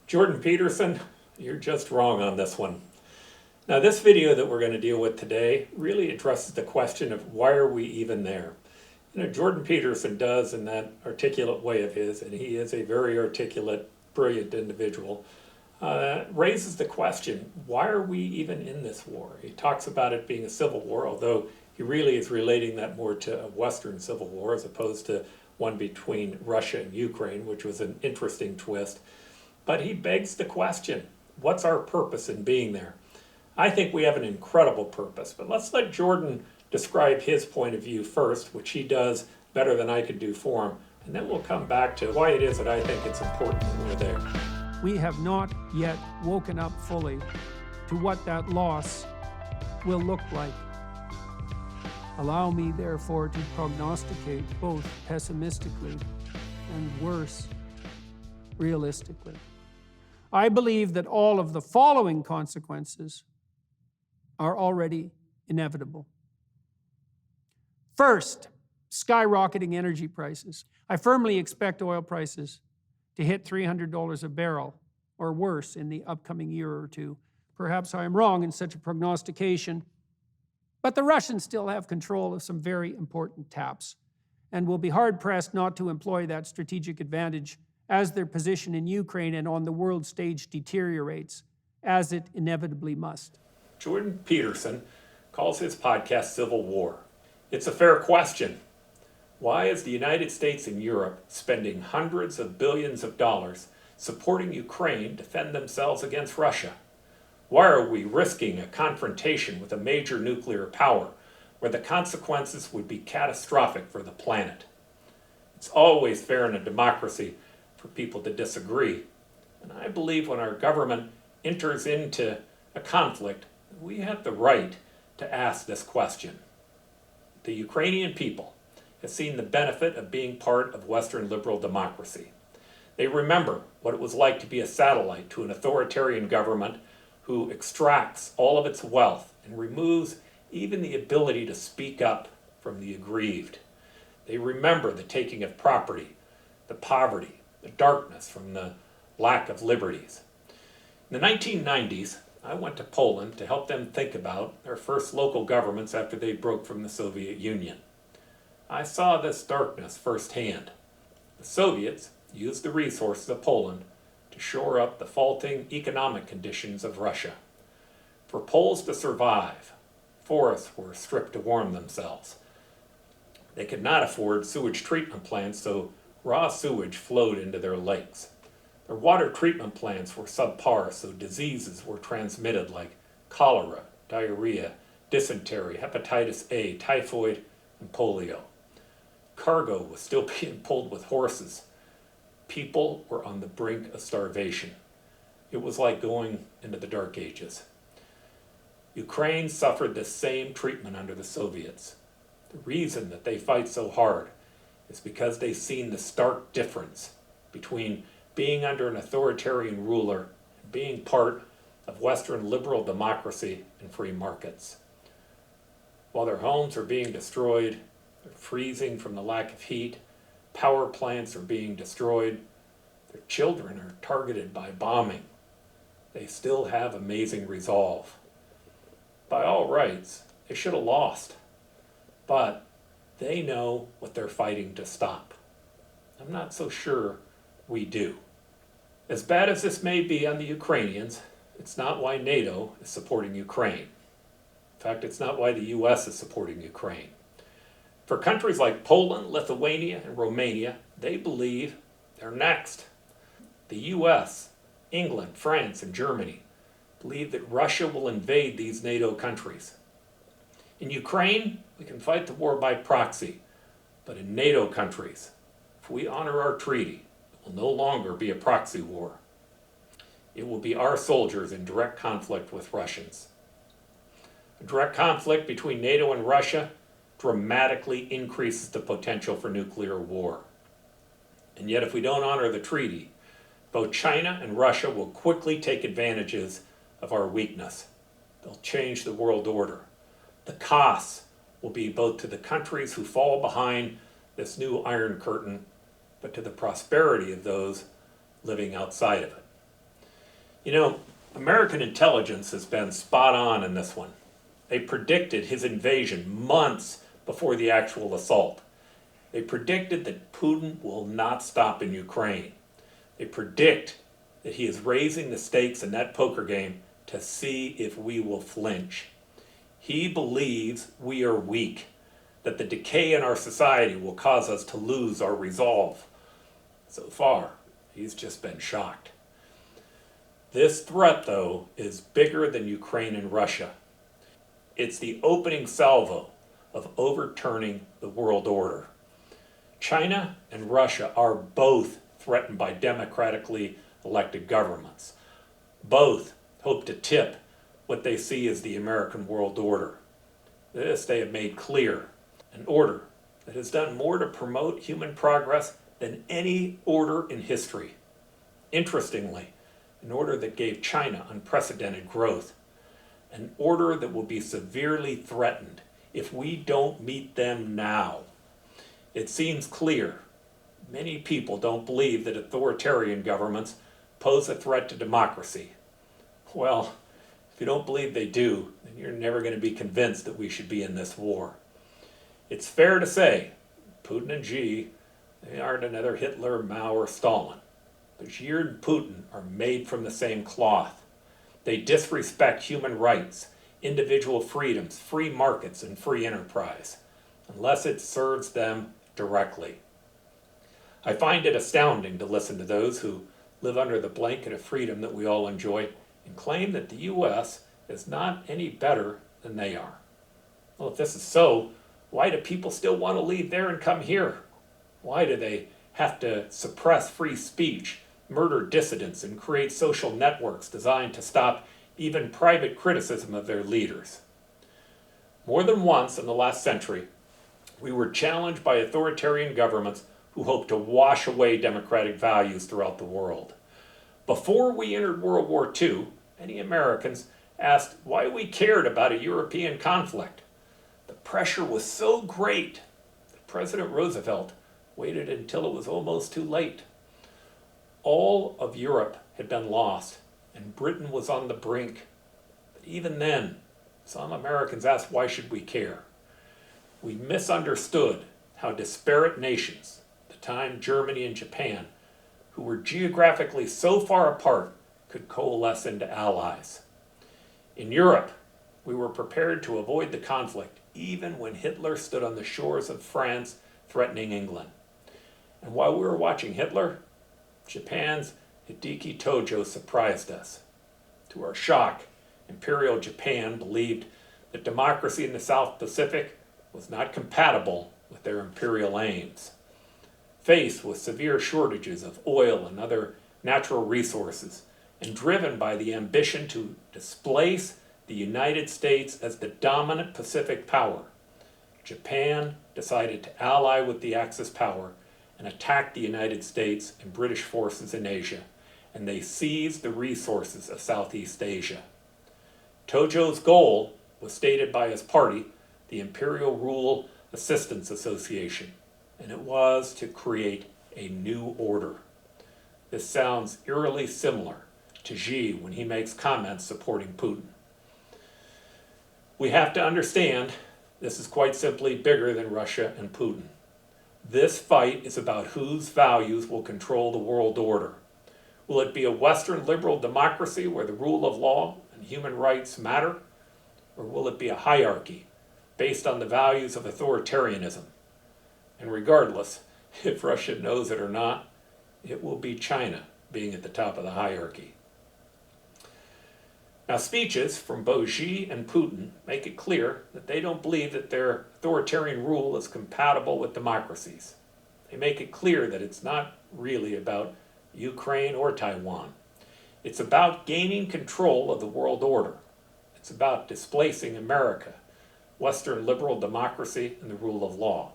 Jordan Peterson, you're just wrong on this one. Now, this video that we're going to deal with today really addresses the question of why are we even there? Jordan Peterson does in that articulate way of his, and he is a very articulate, brilliant individual, raises the question, why are we even in this war? He talks about it being a civil war, although he really is relating that more to a Western civil war as opposed to one between Russia and Ukraine, which was an interesting twist. But he begs the question, what's our purpose in being there? I think we have an incredible purpose, but let's let Jordan describe his point of view first, which he does better than I could do for him, and then we'll come back to why it is that I think it's important that we're there. We have not yet woken up fully to what that loss will look like. Allow me, therefore, to prognosticate both pessimistically and worse, realistically. I believe that all of the following consequences are already inevitable. First, skyrocketing energy prices. I firmly expect oil prices to hit $300 a barrel or worse in the upcoming year or two. Perhaps I am wrong in such a prognostication, but the Russians still have control of some very important taps and will be hard-pressed not to employ that strategic advantage as their position in Ukraine and on the world stage deteriorates, as it inevitably must. Jordan Peterson calls his podcast Civil War. It's a fair question. Why is the United States and Europe spending hundreds of billions of dollars supporting Ukraine defend themselves against Russia? Why are we risking a confrontation with a major nuclear power where the consequences would be catastrophic for the planet? It's always fair in a democracy for people to disagree, and I believe when our government enters into a conflict, we have the right to ask this question. The Ukrainian people have seen the benefit of being part of Western liberal democracy. They remember what it was like to be a satellite to an authoritarian government who extracts all of its wealth and removes even the ability to speak up from the aggrieved. They remember the taking of property, the poverty, the darkness from the lack of liberties. In the 1990s, I went to Poland to help them think about their first local governments after they broke from the Soviet Union. I saw this darkness firsthand. The Soviets used the resources of Poland to shore up the faulting economic conditions of Russia. For Poles to survive, forests were stripped to warm themselves. They could not afford sewage treatment plants, so raw sewage flowed into their lakes. Their water treatment plants were subpar, so diseases were transmitted like cholera, diarrhea, dysentery, hepatitis A, typhoid, and polio. Cargo was still being pulled with horses. People were on the brink of starvation. It was like going into the Dark Ages. Ukraine suffered the same treatment under the Soviets. The reason that they fight so hard is because they've seen the stark difference between being under an authoritarian ruler and being part of Western liberal democracy and free markets. While their homes are being destroyed, they're freezing from the lack of heat, power plants are being destroyed, their children are targeted by bombing, they still have amazing resolve. By all rights, they should have lost, but they know what they're fighting to stop. I'm not so sure we do. As bad as this may be on the Ukrainians, it's not why NATO is supporting Ukraine. In fact, it's not why the US is supporting Ukraine. For countries like Poland, Lithuania, and Romania, they believe they're next. The US, England, France, and Germany believe that Russia will invade these NATO countries. In Ukraine, we can fight the war by proxy, but in NATO countries, if we honor our treaty, it will no longer be a proxy war. It will be our soldiers in direct conflict with Russians. A direct conflict between NATO and Russia dramatically increases the potential for nuclear war. And yet if we don't honor the treaty, both China and Russia will quickly take advantages of our weakness. They'll change the world order. The costs will be both to the countries who fall behind this new Iron Curtain, but to the prosperity of those living outside of it. You know, American intelligence has been spot on in this one. They predicted his invasion months before the actual assault. They predicted that Putin will not stop in Ukraine. They predict that he is raising the stakes in that poker game to see if we will flinch. He believes we are weak, that the decay in our society will cause us to lose our resolve. So far, he's just been shocked. This threat, though, is bigger than Ukraine and Russia. It's the opening salvo of overturning the world order. China and Russia are both threatened by democratically elected governments. Both hope to tip what they see as the American world order. This they have made clear, an order that has done more to promote human progress than any order in history. Interestingly, an order that gave China unprecedented growth, an order that will be severely threatened if we don't meet them now. It seems clear. Many people don't believe that authoritarian governments pose a threat to democracy. Well, if you don't believe they do, then you're never going to be convinced that we should be in this war. It's fair to say, Putin and Xi, they aren't another Hitler, Mao, or Stalin. But Xi and Putin are made from the same cloth. They disrespect human rights, individual freedoms, free markets, and free enterprise, unless it serves them directly. I find it astounding to listen to those who live under the blanket of freedom that we all enjoy and claim that the U.S. is not any better than they are. Well, if this is so, why do people still want to leave there and come here? Why do they have to suppress free speech, murder dissidents, and create social networks designed to stop even private criticism of their leaders? More than once in the last century, we were challenged by authoritarian governments who hoped to wash away democratic values throughout the world. Before we entered World War II, many Americans asked why we cared about a European conflict. The pressure was so great that President Roosevelt waited until it was almost too late. All of Europe had been lost, and Britain was on the brink. But even then, some Americans asked, why should we care? We misunderstood how disparate nations, at the time Germany and Japan, who were geographically so far apart, could coalesce into allies. In Europe, we were prepared to avoid the conflict, even when Hitler stood on the shores of France threatening England. And while we were watching Hitler, Japan's Hideki Tojo surprised us. To our shock, Imperial Japan believed that democracy in the South Pacific was not compatible with their imperial aims. Faced with severe shortages of oil and other natural resources, and driven by the ambition to displace the United States as the dominant Pacific power, Japan decided to ally with the Axis power and attack the United States and British forces in Asia, and they seized the resources of Southeast Asia. Tojo's goal was stated by his party, the Imperial Rule Assistance Association, and it was to create a new order. This sounds eerily similar to Xi when he makes comments supporting Putin. We have to understand this is quite simply bigger than Russia and Putin. This fight is about whose values will control the world order. Will it be a Western liberal democracy where the rule of law and human rights matter? Or will it be a hierarchy based on the values of authoritarianism? And regardless, if Russia knows it or not, it will be China being at the top of the hierarchy. Now, speeches from both Xi and Putin make it clear that they don't believe that their authoritarian rule is compatible with democracies. They make it clear that it's not really about Ukraine or Taiwan. It's about gaining control of the world order. It's about displacing America, Western liberal democracy, and the rule of law.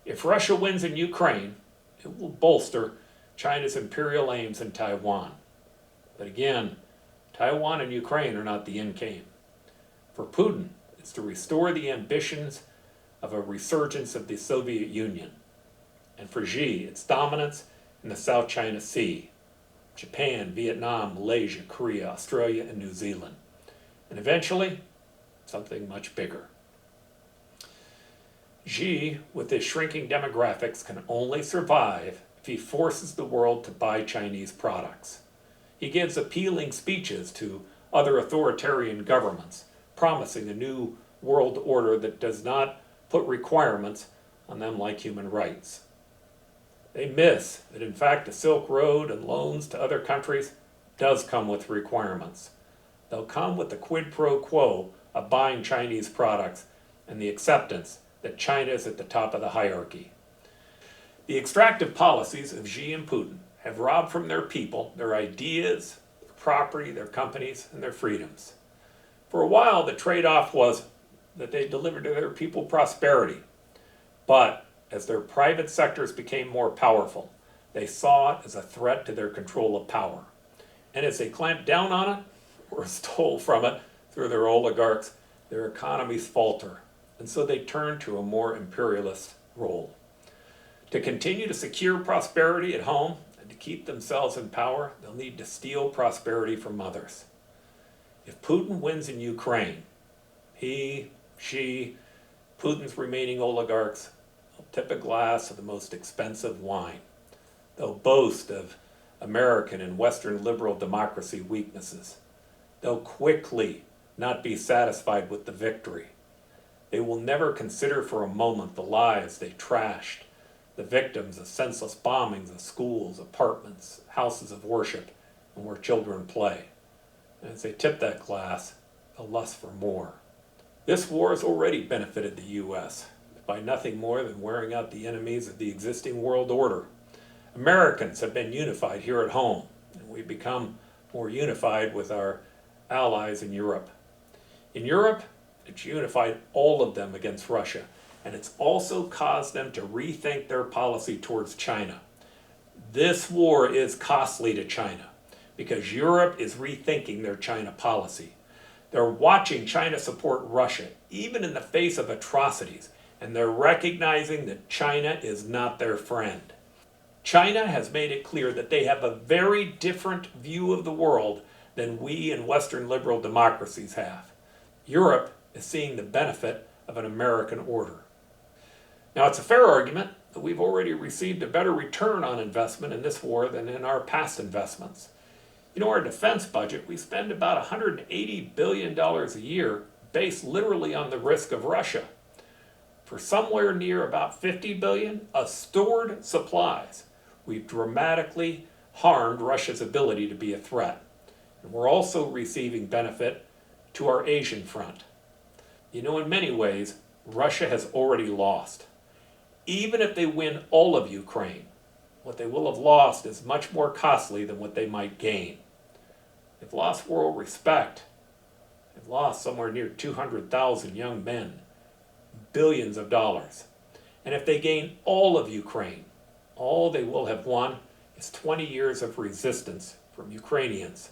If Russia wins in Ukraine, it will bolster China's imperial aims in Taiwan. But again, Taiwan and Ukraine are not the end game. For Putin, it's to restore the ambitions of a resurgence of the Soviet Union. And for Xi, it's dominance in the South China Sea. Japan, Vietnam, Malaysia, Korea, Australia, and New Zealand. And eventually, something much bigger. Xi, with his shrinking demographics, can only survive if he forces the world to buy Chinese products. He gives appealing speeches to other authoritarian governments, promising a new world order that does not put requirements on them like human rights. They miss that in fact the Silk Road and loans to other countries does come with requirements. They'll come with the quid pro quo of buying Chinese products and the acceptance that China is at the top of the hierarchy. The extractive policies of Xi and Putin have robbed from their people their ideas, their property, their companies, and their freedoms. For a while, the trade-off was that they delivered to their people prosperity. But as their private sectors became more powerful, they saw it as a threat to their control of power. And as they clamped down on it, or stole from it through their oligarchs, their economies falter. And so they turn to a more imperialist role. To continue to secure prosperity at home and to keep themselves in power, they'll need to steal prosperity from others. If Putin wins in Ukraine, he, Xi, Putin's remaining oligarchs will tip a glass of the most expensive wine. They'll boast of American and Western liberal democracy weaknesses. They'll quickly not be satisfied with the victory. They will never consider for a moment the lives they trashed, the victims of senseless bombings of schools, apartments, houses of worship, and where children play. And as they tip that glass, they'll lust for more. This war has already benefited the U.S. by nothing more than wearing out the enemies of the existing world order. Americans have been unified here at home, and we've become more unified with our allies in Europe. In Europe, it's unified all of them against Russia, and it's also caused them to rethink their policy towards China. This war is costly to China because Europe is rethinking their China policy. They're watching China support Russia, even in the face of atrocities, and they're recognizing that China is not their friend. China has made it clear that they have a very different view of the world than we in Western liberal democracies have. Europe is seeing the benefit of an American order. Now, it's a fair argument that we've already received a better return on investment in this war than in our past investments. You know, our defense budget, we spend about $180 billion a year based literally on the risk of Russia. For somewhere near about $50 billion of stored supplies, we've dramatically harmed Russia's ability to be a threat. And we're also receiving benefit to our Asian front. You know, in many ways, Russia has already lost. Even if they win all of Ukraine, what they will have lost is much more costly than what they might gain. They've lost world respect. They've lost somewhere near 200,000 young men, billions of dollars. And if they gain all of Ukraine, all they will have won is 20 years of resistance from Ukrainians.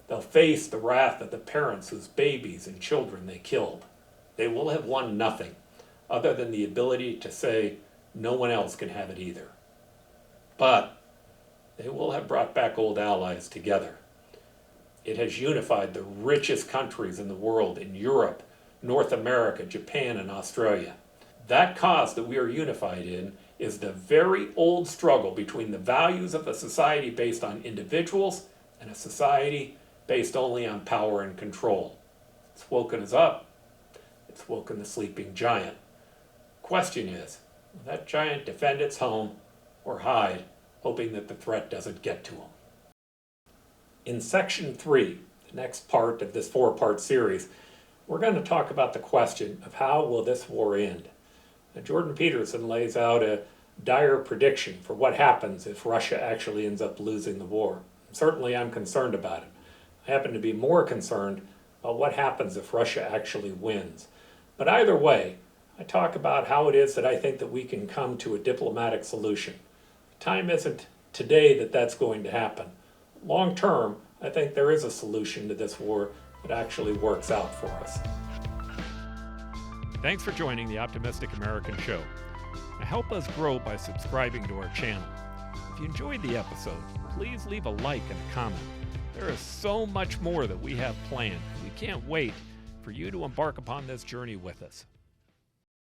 They'll face the wrath of the parents whose babies and children they killed. They will have won nothing other than the ability to say no one else can have it either. But they will have brought back old allies together. It has unified the richest countries in the world in Europe, North America, Japan, and Australia. That cause that we are unified in is the very old struggle between the values of a society based on individuals and a society based only on power and control. It's woken us up. It's woken the sleeping giant. Question is, will that giant defend its home or hide, hoping that the threat doesn't get to him? In Section 3, the next part of this 4-part series, we're going to talk about the question of how will this war end. Now, Jordan Peterson lays out a dire prediction for what happens if Russia actually ends up losing the war. Certainly I'm concerned about it. I happen to be more concerned about what happens if Russia actually wins. But either way, I talk about how it is that I think that we can come to a diplomatic solution. The time isn't today that that's going to happen. Long term, I think there is a solution to this war that actually works out for us. Thanks for joining the Optimistic American Show. Now help us grow by subscribing to our channel. If you enjoyed the episode, please leave a like and a comment. There is so much more that we have planned. We can't wait for you to embark upon this journey with us.